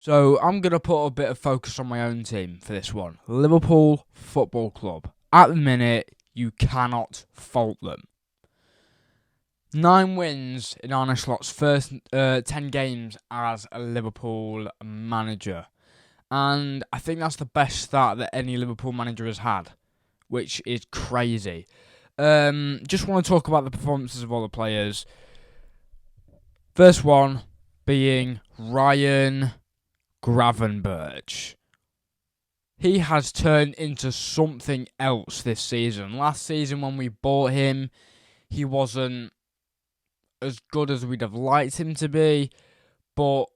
So I'm going to put a bit of focus on my own team for this one. Liverpool Football Club. At the minute, you cannot fault them. 9 wins in Arne Slot's first 10 games as a Liverpool manager. And I think that's the best start that any Liverpool manager has had, which is crazy. Just want to talk about the performances of all the players. First one being Ryan Gravenberch. He has turned into something else this season. Last season when we bought him, he wasn't as good as we'd have liked him to be. But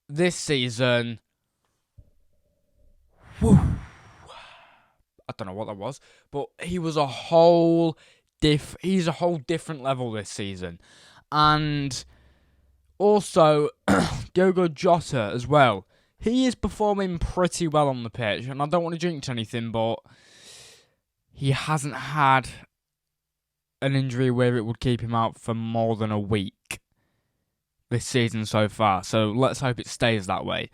this season, I don't know what that was, but he was he's a whole different level this season. And also, Diogo Jota as well. He is performing pretty well on the pitch, and I don't want to jinx anything, but he hasn't had an injury where it would keep him out for more than a week this season so far. So let's hope it stays that way.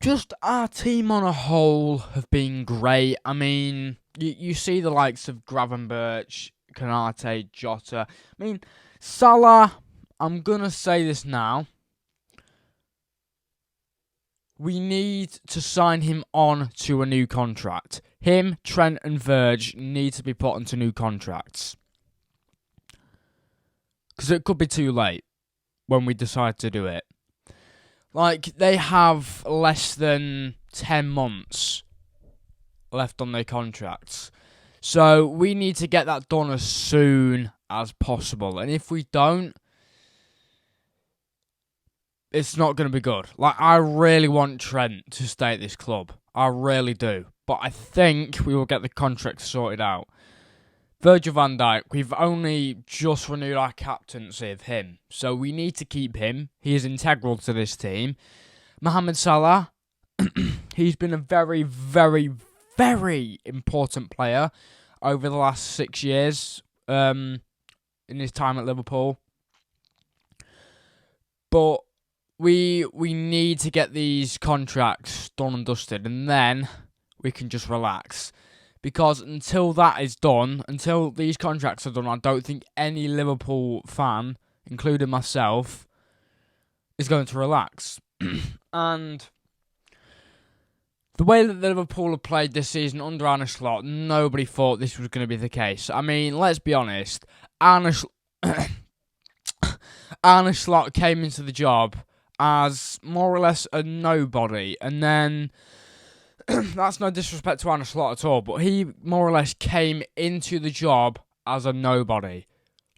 Just our team on a whole have been great. I mean, you see the likes of Gravenberch, Konate, Jota. I mean, Salah, I'm going to say this now. We need to sign him on to a new contract. Him, Trent and Virgil need to be put onto new contracts. Because it could be too late when we decide to do it. Like, they have less than 10 months left on their contracts. So we need to get that done as soon as possible. And if we don't, it's not going to be good. Like, I really want Trent to stay at this club. I really do. But I think we will get the contract sorted out. Virgil van Dijk, we've only just renewed our captaincy of him. So we need to keep him. He is integral to this team. Mohamed Salah, he's been a very, very, very important player over the last 6 years in his time at Liverpool. But we need to get these contracts done and dusted, and then we can just relax. Because until that is done, until these contracts are done, I don't think any Liverpool fan, including myself, is going to relax. And the way that Liverpool have played this season under Arne Slot, nobody thought this was going to be the case. I mean, let's be honest. Arne Slot came into the job as more or less a nobody, and then that's no disrespect to Arne Slot at all, but he more or less came into the job as a nobody.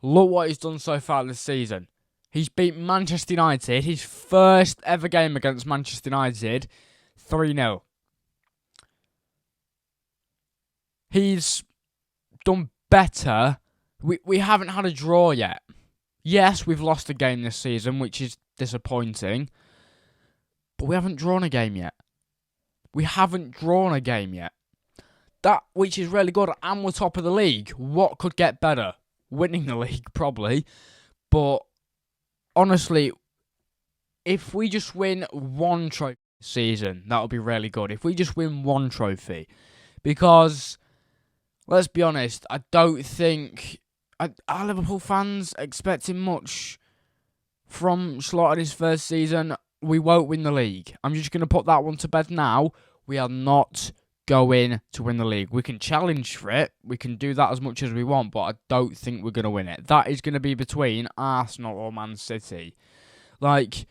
Look what he's done so far this season. He's beat Manchester United, his first ever game against Manchester United, 3-0. He's done better. We haven't had a draw yet. Yes, we've lost a game this season, which is disappointing, but we haven't drawn a game yet. That, which is really good, and we're top of the league. What could get better? Winning the league, probably. But, honestly, if we just win one trophy this season, that would be really good. If we just win one trophy. Because, let's be honest, I don't think our Liverpool fans expecting much from Slot in his first season. We won't win the league. I'm just going to put that one to bed now. We are not going to win the league. We can challenge for it. We can do that as much as we want, but I don't think we're going to win it. That is going to be between Arsenal or Man City. Like,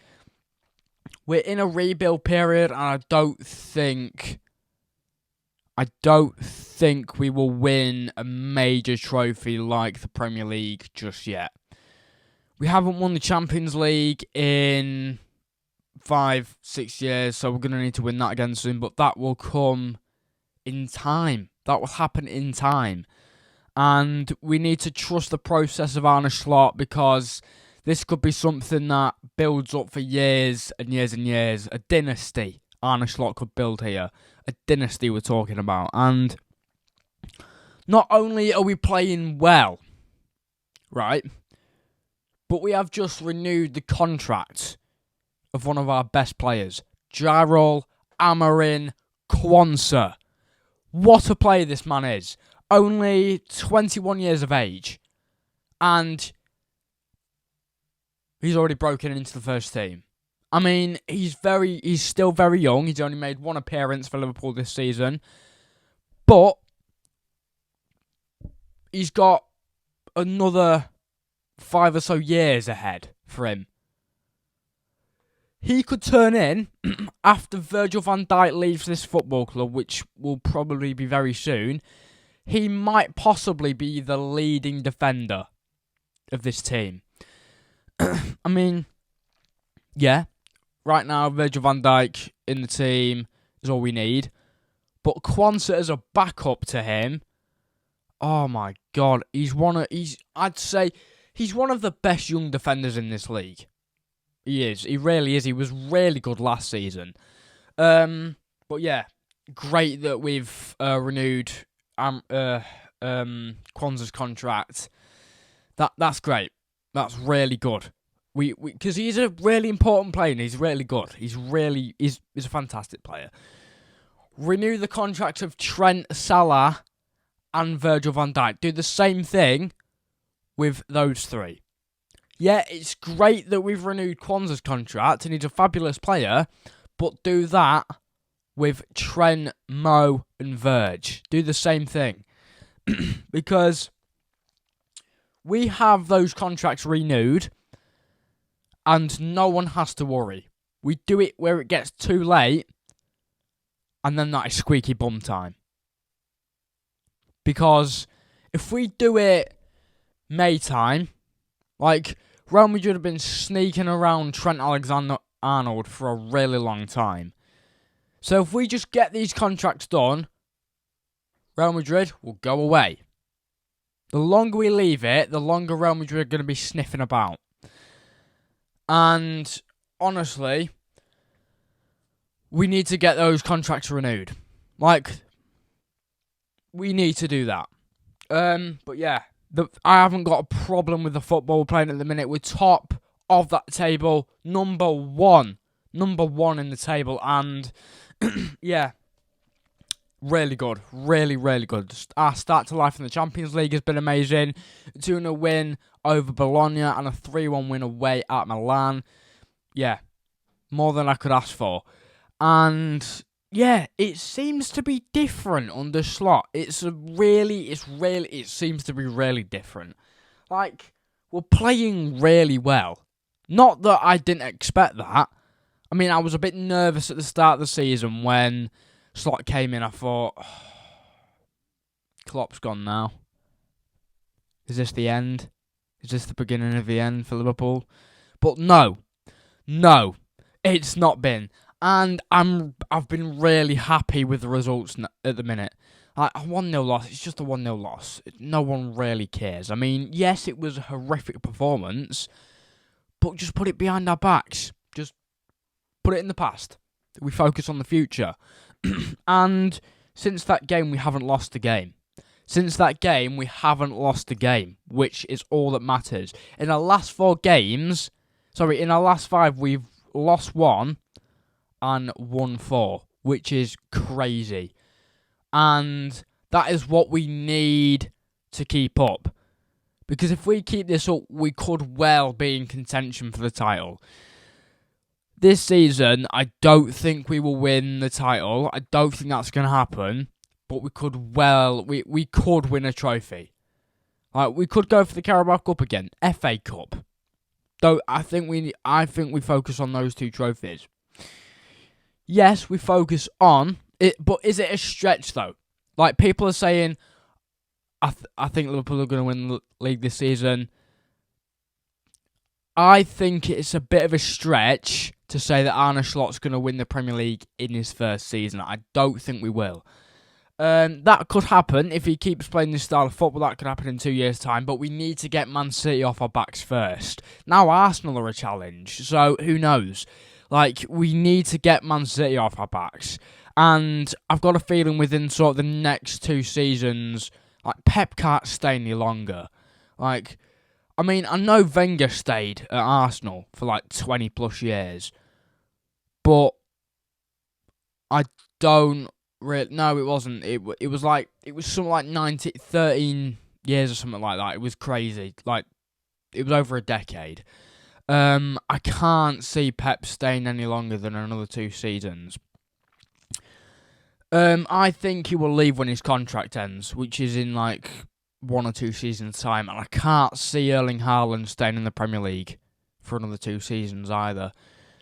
we're in a rebuild period, and I don't think we will win a major trophy like the Premier League just yet. We haven't won the Champions League in 5-6 years, so we're going to need to win that again soon, but that will come in time. That will happen in time. And we need to trust the process of Arne Slot, because this could be something that builds up for years and years and years. A dynasty Arne Slot could build here. A dynasty we're talking about. And not only are we playing well, right, but we have just renewed the contract of one of our best players, Jarrell, Amarin, Kwanzaa. What a player this man is. Only 21 years of age. And he's already broken into the first team. I mean, he's still very young. He's only made one appearance for Liverpool this season. But he's got another 5 or so years ahead for him. He could turn in after Virgil van Dijk leaves this football club, which will probably be very soon. He might possibly be the leading defender of this team. I mean, yeah, right now Virgil van Dijk in the team is all we need. But Kwanzaa as a backup to him, oh my God, I'd say he's one of the best young defenders in this league. He is. He really is. He was really good last season. But yeah, great that we've renewed Kwanzaa's contract. That's great. That's really good. Because he's a really important player and he's really good. He's a fantastic player. Renew the contracts of Trent, Salah, and Virgil van Dijk. Do the same thing with those three. Yeah, it's great that we've renewed Kwanzaa's contract and he's a fabulous player, but do that with Trent, Mo, and Virg. Do the same thing. Because we have those contracts renewed and no one has to worry. We do it where it gets too late and then that is squeaky bum time. Because if we do it May time, like Real Madrid have been sneaking around Trent Alexander-Arnold for a really long time. So if we just get these contracts done, Real Madrid will go away. The longer we leave it, the longer Real Madrid are going to be sniffing about. And honestly, we need to get those contracts renewed. Like, we need to do that. But yeah, I haven't got a problem with the football we're playing at the minute. We're top of that table, number one in the table, and yeah, really good, really good. Our start to life in the Champions League has been amazing. 2-0 win over Bologna and a 3-1 win away at Milan. Yeah, more than I could ask for, and yeah, it seems to be different under Slot. It seems to be really different. Like, we're playing really well. Not that I didn't expect that. I mean, I was a bit nervous at the start of the season when Slot came in. I thought, Klopp's gone now. Is this the end? Is this the beginning of the end for Liverpool? But no, it's not been. And I've been really happy with the results at the minute. Like, a 1-0 loss, it's just a 1-0 loss. No one really cares. I mean, yes, it was a horrific performance, but just put it behind our backs. Just put it in the past. We focus on the future. And since that game, we haven't lost a game. Which is all that matters. In our last 5, we've lost 1 and won 4, which is crazy. And that is what we need to keep up. Because if we keep this up, we could well be in contention for the title. This season, I don't think we will win the title. I don't think that's going to happen. But we could win a trophy. Like, we could go for the Carabao Cup again, FA Cup. Though I think we focus on those 2 trophies. Yes, we focus on it, but is it a stretch though? Like, people are saying, I think Liverpool are going to win the league this season. I think it's a bit of a stretch to say that Arne Slot's going to win the Premier League in his first season. I don't think we will. That could happen if he keeps playing this style of football. That could happen in 2 years' time. But we need to get Man City off our backs first. Now Arsenal are a challenge, so who knows? Like, we need to get Man City off our backs. And I've got a feeling within sort of the next 2 seasons, like, Pep can't stay any longer. Like, I mean, I know Wenger stayed at Arsenal for like 20 plus years. But I don't really. No, it wasn't. It was something like 13 years or something like that. It was crazy. Like, it was over a decade. I can't see Pep staying any longer than another 2 seasons. I think he will leave when his contract ends, which is in like 1 or 2 seasons' time, and I can't see Erling Haaland staying in the Premier League for another 2 seasons either.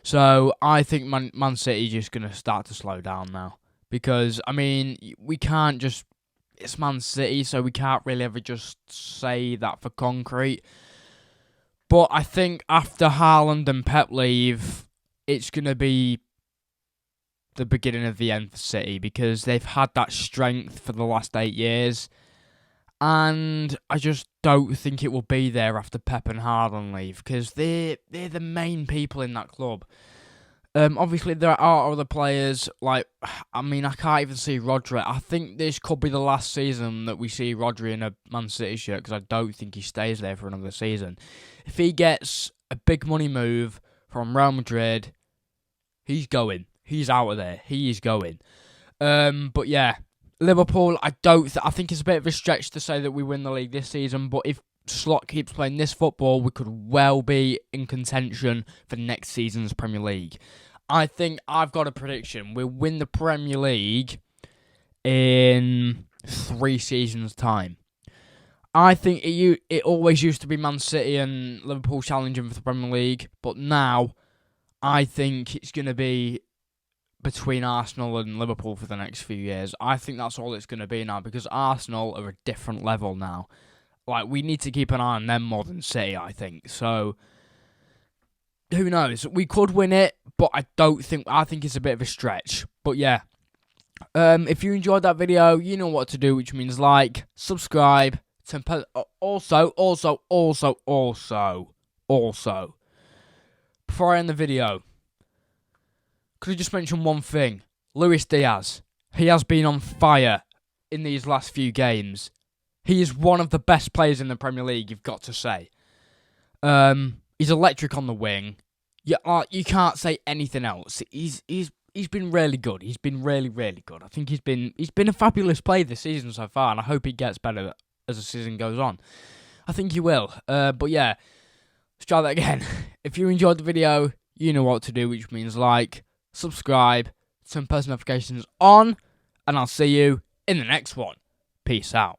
So I think Man City is just going to start to slow down now. Because, I mean, we can't just... It's Man City, so we can't really ever just say that for concrete. But I think after Haaland and Pep leave, it's going to be the beginning of the end for City, because they've had that strength for the last 8 years. And I just don't think it will be there after Pep and Haaland leave, because they're the main people in that club. Obviously, there are other players, I can't even see Rodri. I think this could be the last season that we see Rodri in a Man City shirt, because I don't think he stays there for another season. If he gets a big money move from Real Madrid, he's going. He's out of there. He is going. But yeah, Liverpool, I think it's a bit of a stretch to say that we win the league this season, but if Slot keeps playing this football, we could well be in contention for next season's Premier League. I think I've got a prediction. We'll win the Premier League in 3 seasons' time. I think it always used to be Man City and Liverpool challenging for the Premier League, but now I think it's going to be between Arsenal and Liverpool for the next few years. I think that's all it's going to be now, because Arsenal are a different level now. We need to keep an eye on them more than City, I think. So, who knows? We could win it, but I think it's a bit of a stretch. But yeah, if you enjoyed that video, you know what to do, which means like, subscribe, also, before I end the video, could I just mention one thing? Luis Diaz. He has been on fire in these last few games. He is one of the best players in the Premier League, you've got to say. He's electric on the wing. You can't say anything else. He's been really good. He's been really, really good. I think he's been a fabulous player this season so far, and I hope he gets better as the season goes on. I think he will. But yeah, let's try that again. If you enjoyed the video, you know what to do, which means like, subscribe, turn post notifications on, and I'll see you in the next one. Peace out.